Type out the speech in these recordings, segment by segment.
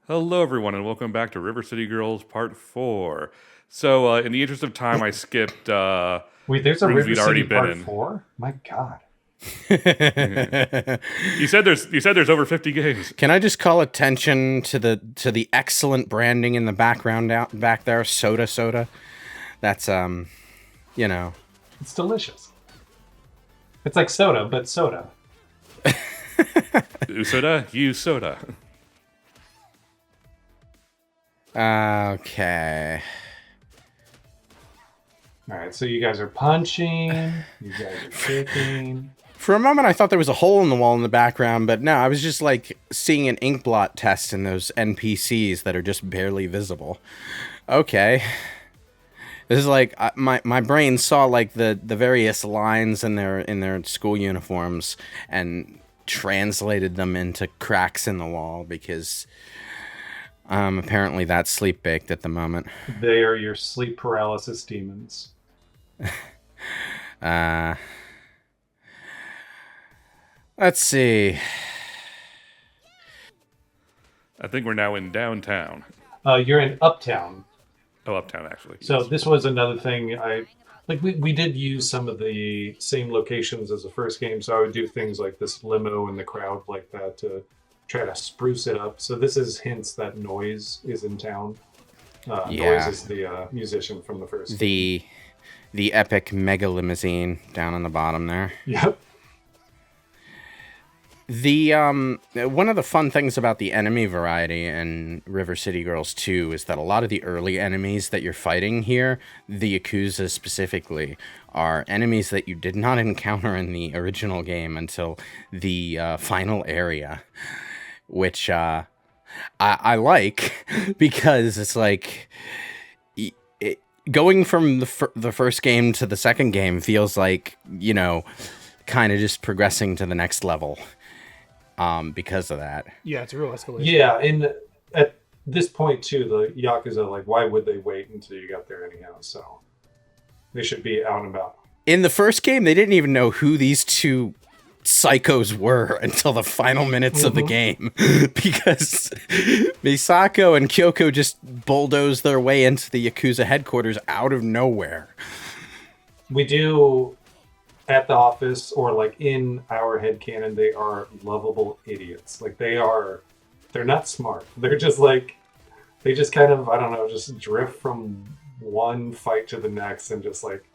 Hello, everyone, and welcome back to River City Girls Part 4. So, in the interest of time, I skipped Wait, there's a rooms River we'd already City been Part in. 4? My God. You said there's over 50 games. Can I just call attention to the excellent branding in the background out back there? Soda soda. That's you know. It's delicious. It's like soda, but soda. Usoda, you soda. Okay. All right, so you guys are punching. You guys are kicking. For a moment I thought there was a hole in the wall in the background, but no, I was just like seeing an ink blot test in those NPCs that are just barely visible. Okay. This is like my brain saw like the various lines in their school uniforms and translated them into cracks in the wall because apparently that's sleep baked at the moment. They are your sleep paralysis demons. Let's see. I think we're now in downtown. You're in Uptown. Oh, uptown, actually. So Yes. this was another thing we did use some of the same locations as the first game, so I would do things like this limo in the crowd like that to try to spruce it up. So this is hints that Noise is in town. Noise is the musician from the first game. The epic mega limousine down on the bottom there. Yep. The one of the fun things about the enemy variety in River City Girls 2 is that a lot of the early enemies that you're fighting here, the Yakuza specifically, are enemies that you did not encounter in the original game until the final area, which I like because it's like going from the first game to the second game feels like, you know, kind of just progressing to the next level. Because of that. Yeah, it's a real escalation. Yeah, and at this point too, the Yakuza, like, why would they wait until you got there anyhow? So they should be out and about. In the first game, they didn't even know who these two psychos were until the final minutes of the game. Because Misako and Kyoko just bulldozed their way into the Yakuza headquarters out of nowhere. We do at the office or like in our headcanon, they are lovable idiots. Like they're not smart. They're just like, they just kind of, I don't know, just drift from one fight to the next and just like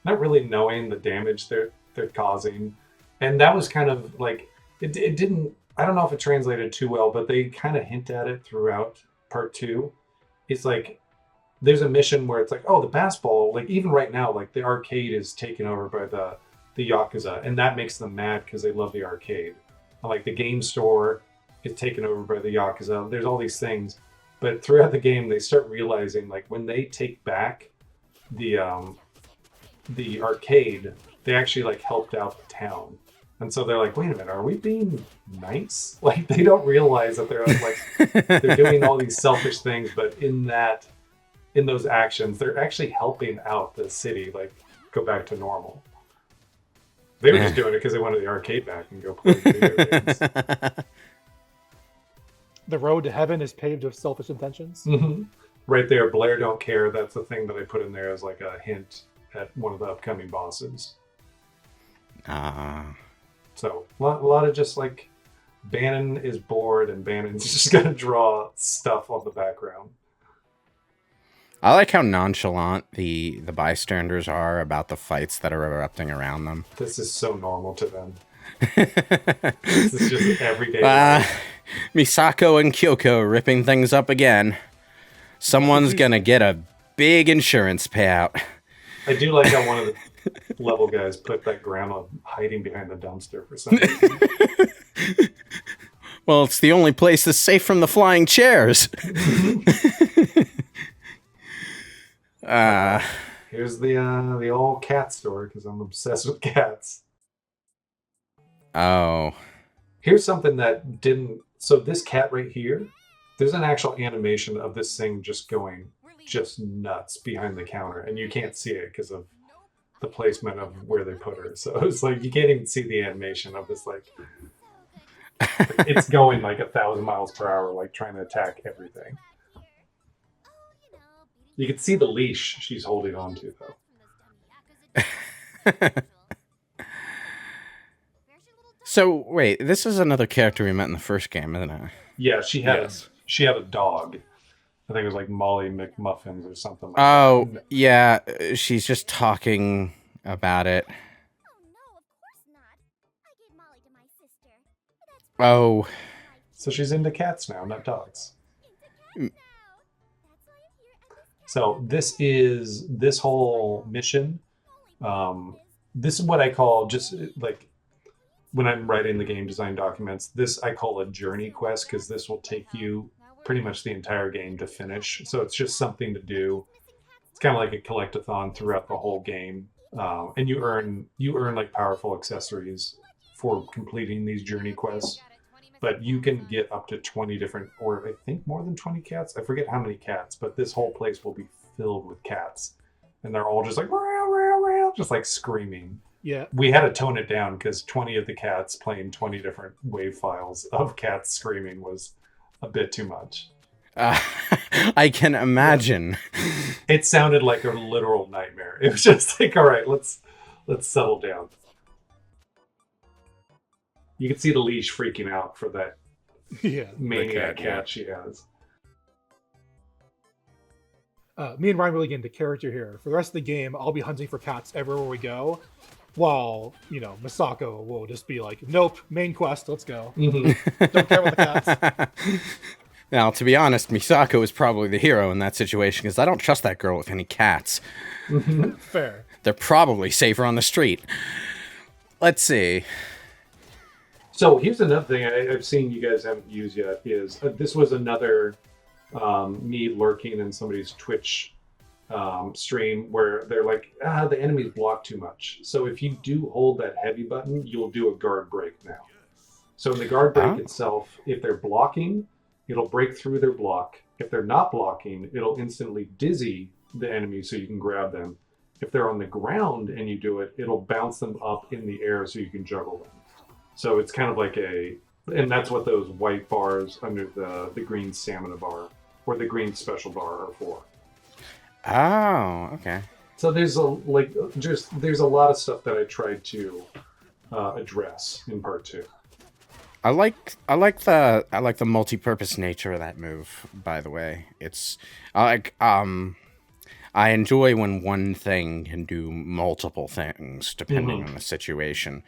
not really knowing the damage they're causing. And that was kind of like, it didn't, I don't know if it translated too well, but they kind of hint at it throughout part 2. It's like, there's a mission where it's like, oh, the basketball, like even right now, like the arcade is taken over by the Yakuza, and that makes them mad because they love the arcade. And like the game store is taken over by the Yakuza. There's all these things, but throughout the game, they start realizing like when they take back the arcade, they actually like helped out the town. And so they're like, wait a minute, are we being nice? Like they don't realize that they're like they're doing all these selfish things, but in those actions, they're actually helping out the city like go back to normal. They were just doing it because they wanted the arcade back and go play video games. The road to heaven is paved with selfish intentions. Mm-hmm. Right there, Blair don't care. That's the thing that I put in there as like a hint at one of the upcoming bosses. So a lot of just like Bannon is bored and Bannon's just gonna draw stuff on the background. I like how nonchalant the bystanders are about the fights that are erupting around them. This is so normal to them. This is just everyday life. Misako and Kyoko ripping things up again. Someone's gonna get a big insurance payout. I do like how one of the level guys put that grandma hiding behind the dumpster for some reason. Well, it's the only place that's safe from the flying chairs. Here's the old cat store because I'm obsessed with cats. Oh. Here's something that didn't. So this cat right here, there's an actual animation of this thing just going just nuts behind the counter, and you can't see it because of the placement of where they put her. So it's like you can't even see the animation of this like It's going like 1,000 miles per hour, like trying to attack everything. You can see the leash she's holding on to, though. So wait, this is another character we met in the first game, isn't it? Yeah, she had Yes. a dog. I think it was like Molly McMuffins or something like Oh that. yeah, she's just talking about it. Oh, So she's into cats now, not dogs. Mm. So this whole mission. This is what I call just like when I'm writing the game design documents. This I call a journey quest because this will take you pretty much the entire game to finish. So it's just something to do. It's kind of like a collectathon throughout the whole game, and you earn like powerful accessories for completing these journey quests. But you can get up to 20 different, or I think more than 20 cats. I forget how many cats, but this whole place will be filled with cats, and they're all just like "Meow, meow, meow," just like screaming. Yeah. We had to tone it down because 20 of the cats playing 20 different wave files of cats screaming was a bit too much. I can imagine. It sounded like a literal nightmare. It was just like, all right, let's settle down. You can see the leash freaking out for that Yeah. maniac cat, yeah. cat she has. Me and Ryan really get into character here. For the rest of the game, I'll be hunting for cats everywhere we go, while Misako will just be like, "Nope, main quest, let's go." Mhm. Don't care about the cats. Now, to be honest, Misako is probably the hero in that situation because I don't trust that girl with any cats. Mhm. Fair. They're probably safer on the street. Let's see. So here's another thing I've seen you guys haven't used yet is this was another me lurking in somebody's Twitch stream where they're like, the enemies block too much. So if you do hold that heavy button, you'll do a guard break now. So in the guard break itself, if they're blocking, it'll break through their block. If they're not blocking, it'll instantly dizzy the enemy so you can grab them. If they're on the ground and you do it, it'll bounce them up in the air so you can juggle them. So it's kind of like and that's what those white bars under the green stamina bar or the green special bar are for. Oh, okay. So there's a lot of stuff that I tried to address in part 2. I like the multi-purpose nature of that move. By the way, it's I enjoy when one thing can do multiple things depending on the situation.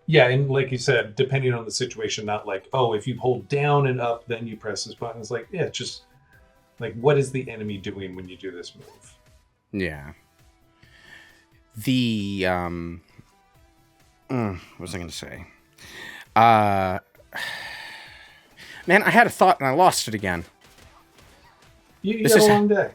Yeah, and like you said, depending on the situation, not like, oh, if you hold down and up, then you press this button. It's like, yeah, just like, what is the enemy doing when you do this move? Yeah. The what was I going to say? Man, I had a thought and I lost it again. You This had a is- long day.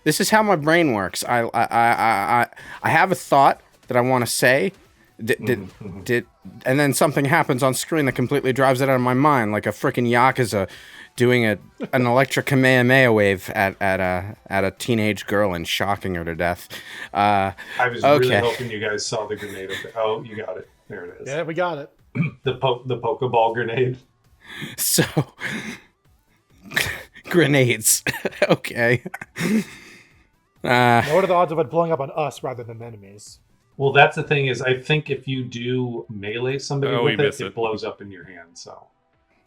This is how my brain works. I have a thought that I want to say, and then something happens on screen that completely drives it out of my mind, like a freaking Yakuza doing an electric Kamehameha wave at a teenage girl and shocking her to death. I was really okay. hoping you guys saw the grenade. Oh, you got it. There it is. Yeah, we got it. The Pokeball grenade. So, grenades. Okay. Now, what are the odds of it blowing up on us rather than enemies? Well, that's the thing is, I think if you do melee somebody Oh, with we it, miss it it. blows up in your hand. So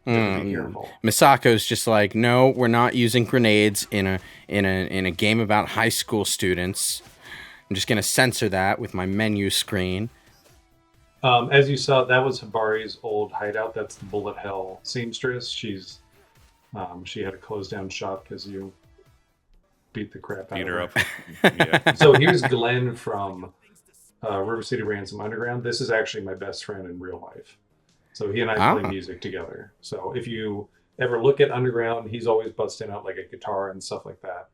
be careful. Misako's just like, no, we're not using grenades in a game about high school students. I'm just gonna censor that with my menu screen. As you saw, that was Hibari's old hideout. That's the Bullet Hell seamstress. She had a closed down shop because you beat the crap out Beat of her her. up. Yeah. So here's Glenn from River City Ransom Underground. This is actually my best friend in real life. So he and I play music together. So if you ever look at Underground, he's always busting out like a guitar and stuff like that.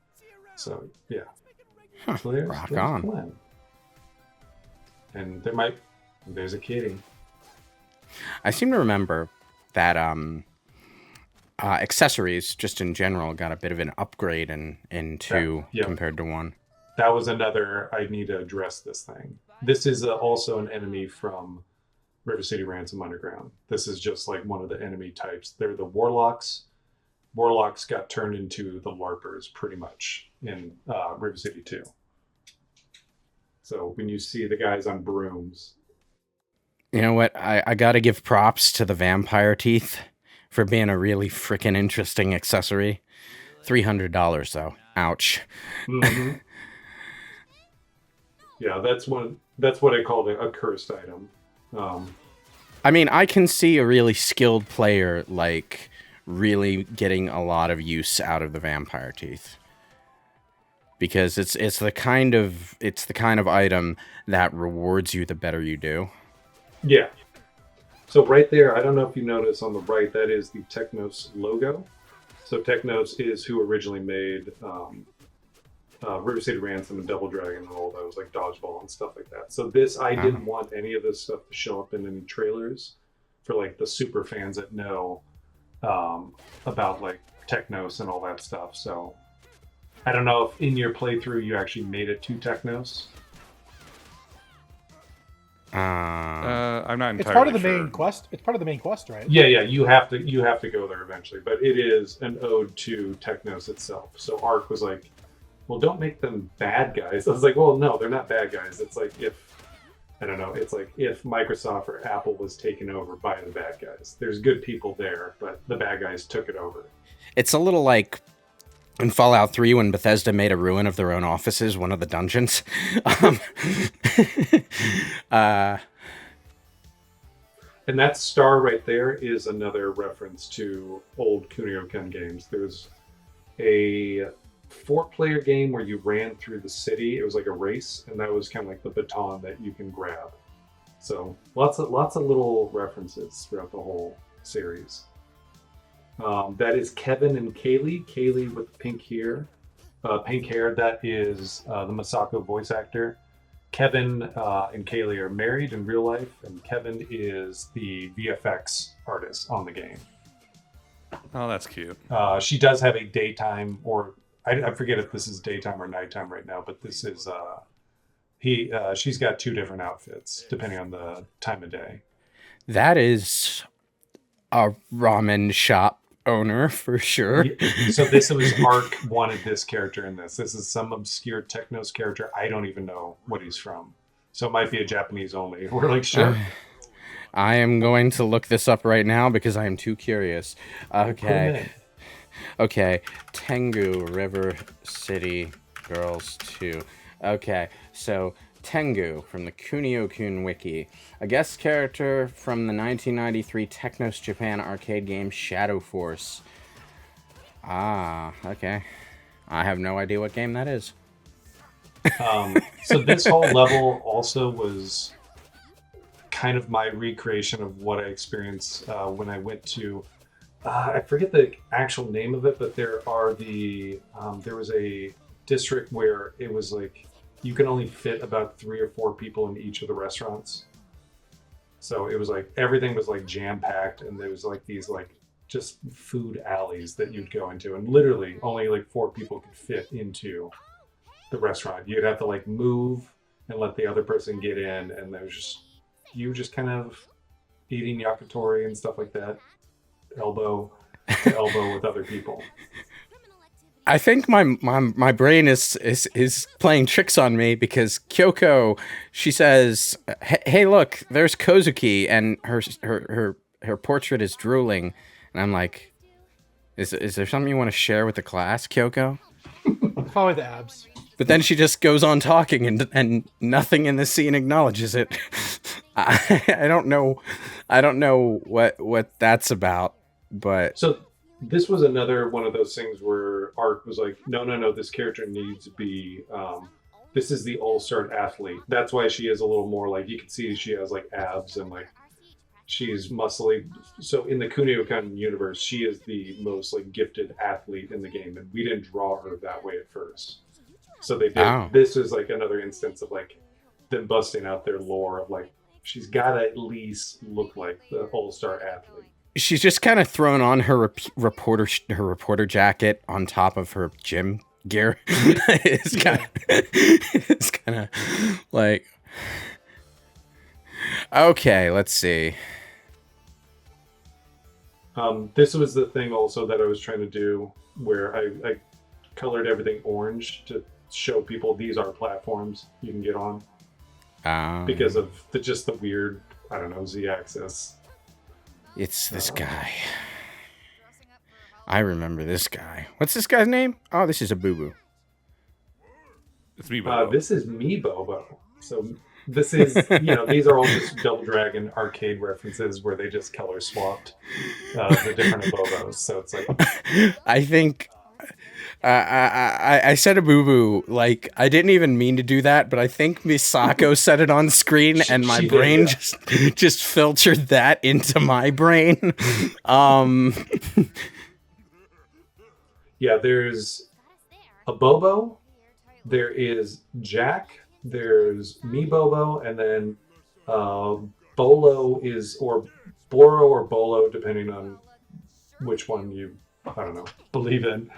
So yeah. Huh, So there's on. Glenn. And there's a kitty. I seem to remember that accessories, just in general, got a bit of an upgrade in 2 Yeah. compared to 1. That was another, I need to address this thing. This is also an enemy from River City Ransom Underground. This is just like one of the enemy types. They're the warlocks. Warlocks got turned into the LARPers pretty much in River City 2. So when you see the guys on brooms. You know what? I gotta give props to the vampire teeth for being a really freaking interesting accessory. $300 though. Ouch. Mm-hmm. Yeah, that's what I call a cursed item. I mean, I can see a really skilled player like really getting a lot of use out of the vampire teeth. Because it's the kind of item that rewards you the better you do. Yeah. So right there, I don't know if you notice on the right, that is the Technos logo. So Technos is who originally made River City Ransom and Double Dragon and all those, like Dodgeball and stuff like that. So this, I didn't want any of this stuff to show up in any trailers for like the super fans that know about like Technos and all that stuff. So I don't know if in your playthrough you actually made it to Technos. I'm not entirely It's part of the sure. main quest. It's part of the main quest, right? Yeah, you have to go there eventually, but it is an ode to Technos itself. So Ark was like, well, don't make them bad guys. I was like, well, no, they're not bad guys. It's like if Microsoft or Apple was taken over by the bad guys. There's good people there, but the bad guys took it over. It's a little like in Fallout 3 when Bethesda made a ruin of their own offices, one of the dungeons. And that star right there is another reference to old Kunio-kun games. There's a 4-player game where you ran through the city. It was like a race, and that was kind of like the baton that you can grab. So lots of little references throughout the whole series. That is Kevin and Kaylee. Kaylee with the pink hair. That is the Misako voice actor. Kevin and Kaylee are married in real life, and Kevin is the VFX artist on the game. Oh, that's cute. She does have a daytime, or I forget if this is daytime or nighttime right now, but this is she's got 2 different outfits depending on the time of day. That is a ramen shop owner for sure. So this was Ark wanted this character in this. This is some obscure Technos character. I don't even know what he's from. So it might be a Japanese only. We're like, sure. I am going to look this up right now because I am too curious. Okay. Tengu River City Girls 2. Okay, so Tengu from the Kunio-kun wiki, a guest character from the 1993 Technos Japan arcade game Shadow Force. Ah, okay. I have no idea what game that is. So this whole level also was kind of my recreation of what I experienced when I went to I forget the actual name of it, but there was a district where it was like you can only fit about 3 or 4 people in each of the restaurants. So it was like everything was like jam-packed, and there was like these like just food alleys that you'd go into, and literally only like 4 people could fit into the restaurant. You'd have to like move and let the other person get in, and there was just you just kind of eating yakitori and stuff like that, elbow to elbow with other people. I think my brain is playing tricks on me because Kyoko, she says, "Hey, look, there's Kozuki," and her portrait is drooling, and I'm like, "Is there something you want to share with the class, Kyoko?" Probably the abs. But then she just goes on talking, and nothing in the scene acknowledges it. I don't know what that's about, but So this was another one of those things where Art was like, no, this character needs to be, this is the all-star athlete. That's why she is a little more like, you can see she has like abs and like, she's muscly. So in the Kunio-kun universe, she is the most like gifted athlete in the game, and we didn't draw her that way at first. So they did. Oh. This is like another instance of like them busting out their lore of like, she's got to at least look like the all-star athlete. she's just kind of thrown on her reporter jacket on top of her gym gear. It's kind of like Okay, let's see. This was the thing also that I was trying to do where I colored everything orange to show people these are platforms you can get on because of just the weird, I don't know, Z-axis. It's this guy. I remember this guy. What's this guy's name? Oh, this is a boo-boo. It's me, Bobo. This is me, Bobo. So this is, these are all just Double Dragon arcade references where they just color swapped the different Bobos. So it's like... I think... I said a boo-boo, like, I didn't even mean to do that, but I think Misako said it on screen, and my brain just filtered that into my brain. Yeah, there's a Bobo, there is Jack, there's me Bobo, and then Bolo is, or Boro or Bolo, depending on which one you, I don't know, believe in.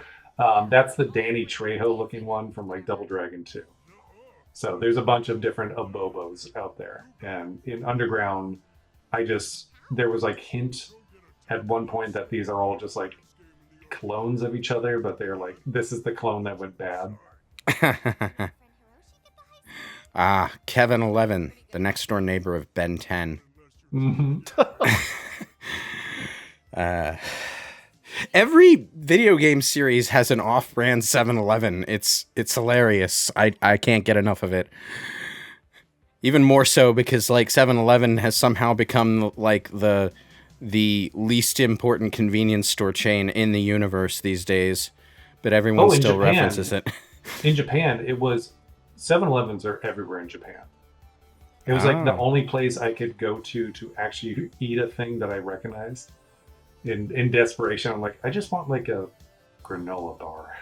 That's the Danny Trejo looking one from like Double Dragon 2. So there's a bunch of different Abobos out there. And in Underground, there was like hint at one point that these are all just like clones of each other, but they're like, this is the clone that went bad. Kevin 11, the next door neighbor of Ben 10. Mm-hmm. Every video game series has an off-brand 7-Eleven. It's hilarious. I can't get enough of it. Even more so because like 7-Eleven has somehow become like the least important convenience store chain in the universe these days, but everyone still references it. In Japan, it was 7-Elevens are everywhere in Japan. It was like the only place I could go to actually eat a thing that I recognized. In desperation, I'm like, I just want like a granola bar.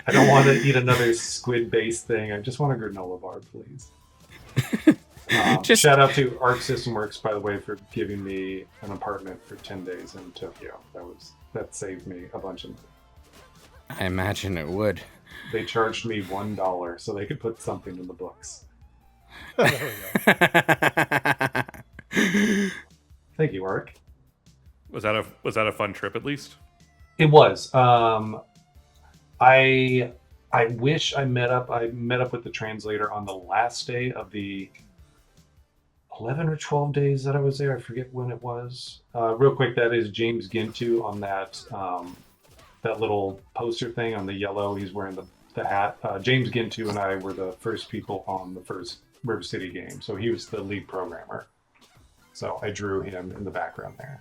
I don't want to eat another squid-based thing. I just want a granola bar, please. Shout out to Arc System Works, by the way, for giving me an apartment for 10 days in Tokyo. That saved me a bunch of money. I imagine it would. They charged me $1 so they could put something in the books. Thank you, Arc. Was that a fun trip at least? It was. I wish I met up with the translator on the last day of the 11 or 12 days that I was there. I forget when it was. Real quick, that is James Gintu on that little poster thing on the yellow. He's wearing the hat. James Gintu and I were the first people on the first River City game, so he was the lead programmer. So I drew him in the background there.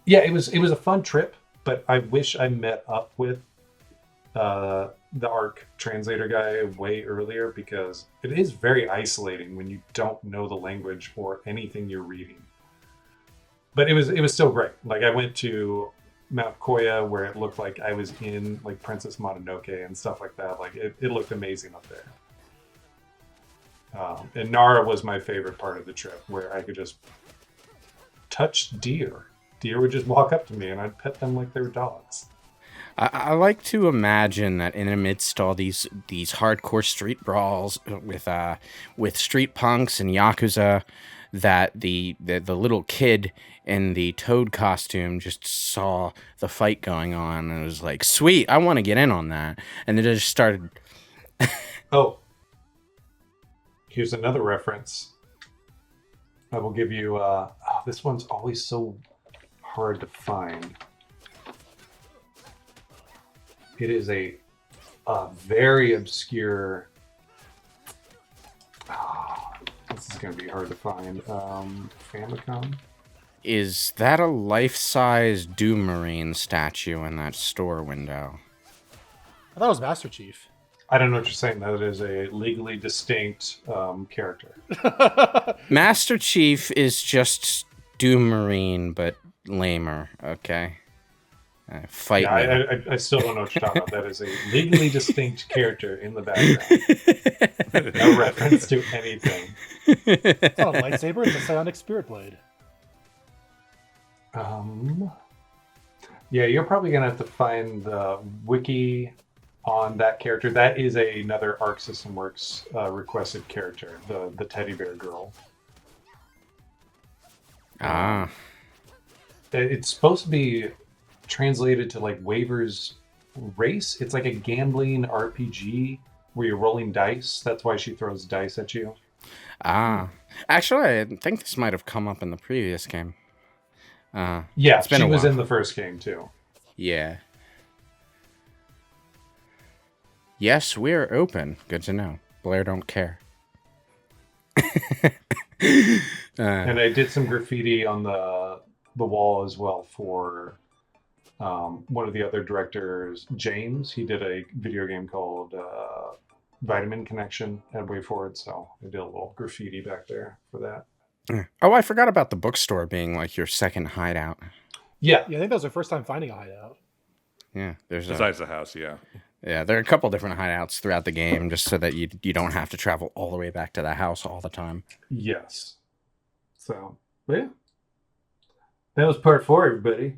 Yeah, it was a fun trip, but I wish I met up with the ARC translator guy way earlier because it is very isolating when you don't know the language or anything you're reading. But it was still great. Like I went to Mount Koya where it looked like I was in like Princess Mononoke and stuff like that. Like it looked amazing up there. And Nara was my favorite part of the trip, where I could just touch deer. Deer would just walk up to me, and I'd pet them like they were dogs. I like to imagine that in amidst all these hardcore street brawls with street punks and yakuza, that the little kid in the Toad costume just saw the fight going on and was like, "Sweet, I want to get in on that," and then it just started. Oh. Here's another reference. I will give you, this one's always so hard to find. It is a very obscure, this is going to be hard to find, Famicom. Is that a life-size Doom Marine statue in that store window? I thought it was Master Chief. I don't know what you're saying. That is a legally distinct character. Master Chief is just Doom Marine, but lamer. Okay, fight. Yeah, I still don't know what you're talking about. That is a legally distinct character in the background. No reference to anything. It's not a lightsaber. It's a psionic spirit blade. Yeah, you're probably gonna have to find the wiki on that character. That is another Arc System Works requested character, the teddy bear girl. Ah. It's supposed to be translated to like Waver's Race. It's like a gambling RPG where you're rolling dice. That's why she throws dice at you. Ah. Actually, I think this might have come up in the previous game. Yeah, it's been she a was while. in the first game too. Yeah. Yes, we're open. Good to know. Blair don't care. And I did some graffiti on the wall as well for one of the other directors, James. He did a video game called Vitamin Connection at WayForward, so I did a little graffiti back there for that. Oh, I forgot about the bookstore being like your second hideout. Yeah. Yeah, I think that was our first time finding a hideout. Yeah, there's Besides the house, yeah. yeah, there are a couple different hideouts throughout the game, just so that you don't have to travel all the way back to the house all the time. Yes. So, but yeah. That was part 4, everybody.